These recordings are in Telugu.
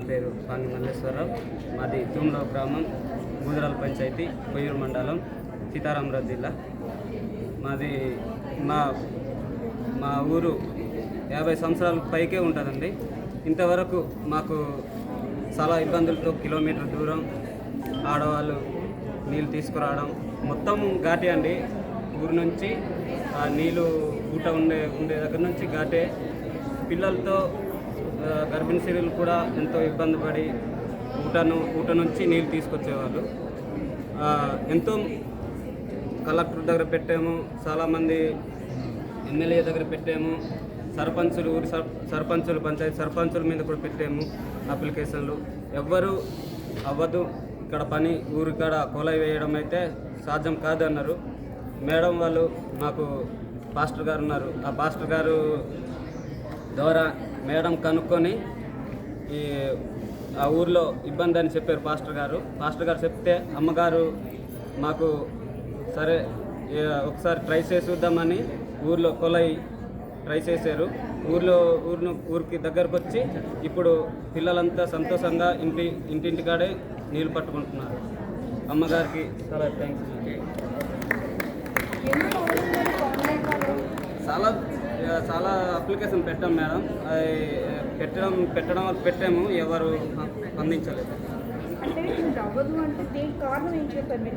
పేరు పాంగి మల్లేశ్వరరావు. మాది తూమ్లో గ్రామం, బూదరాల పంచాయతీ, కొయ్యూరు మండలం, సీతారామరాజు జిల్లా. మాది మా ఊరు 50 సంవత్సరాల పైకే ఉంటుందండి. ఇంతవరకు మాకు చాలా ఇబ్బందులతో కిలోమీటర్ దూరం ఆడవాళ్ళు నీళ్ళు తీసుకురావడం మొత్తం ఘాటే అండి. ఊరు నుంచి ఆ నీళ్ళు ఊట ఉండే దగ్గర నుంచి ఘాటే. పిల్లలతో గర్భిణీ స్త్రీలు కూడా ఎంతో ఇబ్బంది పడి ఊట నుంచి నీళ్ళు తీసుకొచ్చేవాళ్ళు. ఎంతో కలెక్టర్ దగ్గర పెట్టాము, చాలామంది ఎమ్మెల్యే దగ్గర పెట్టాము, సర్పంచులు, ఊరి సర్పంచులు, పంచాయతీ సర్పంచుల మీద కూడా పెట్టాము అప్లికేషన్లు. ఎవ్వరూ అవ్వదు, ఇక్కడ పని ఊరికాడ కొలాయి వేయడం అయితే సాధ్యం కాదన్నారు. మేడం వాళ్ళు మాకు పాస్టర్ గారు ఉన్నారు, ఆ పాస్టర్ గారు ద్వారా మేడం కనుక్కొని ఆ ఊర్లో ఇబ్బంది అని చెప్పారు పాస్టర్ గారు చెప్తే అమ్మగారు మాకు సరే ఒకసారి ట్రై చేసి చూద్దామని ఊర్లో కొలాయి ట్రై చేశారు. ఊరికి దగ్గరకు వచ్చి ఇప్పుడు పిల్లలంతా సంతోషంగా ఇంటింటికాడే నీళ్ళు పట్టుకుంటున్నారు. అమ్మగారికి చాలా థ్యాంక్స్. చాలా అప్లికేషన్ పెట్టాం మేడం. పెట్టాము, ఎవరు స్పందించలేదు.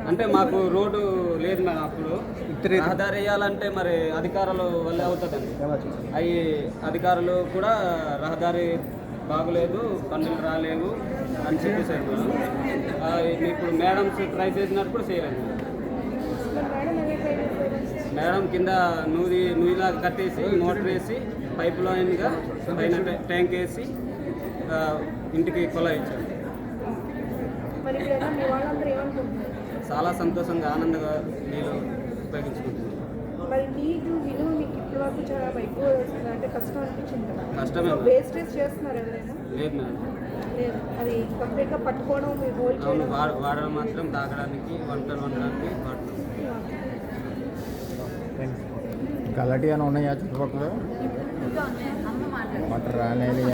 అంటే మాకు రోడ్డు లేదు మేడం. అప్పుడు రహదారి వేయాలంటే మరి అధికారులు వల్లే అవుతుందండి. అవి అధికారులు కూడా రహదారి బాగులేదు, పనులు రాలేవు అని చెప్పేసారు మేడం. ఇప్పుడు మేడమ్స్ ట్రై చేసినప్పుడు చేయలేదు మేడం. కింద నూయిలాగా కట్టేసి మోటార్ వేసి పైప్ లైన్గా పైన ట్యాంక్ వేసి ఇంటికి కొలాయి ఇచ్చారు. చాలా సంతోషంగా ఆనందంగా నీళ్ళు ఉపయోగించుకుంటున్నాం. కష్టమే లేదు మేడం. అవును, వాడడం మాత్రం తాగడానికి, వంటలు వండడానికి వాడుతున్నాం. ఇంకా అలాంటివి ఏమైనా ఉన్నాయా చుట్టుపక్కల? వాటర్ అనేది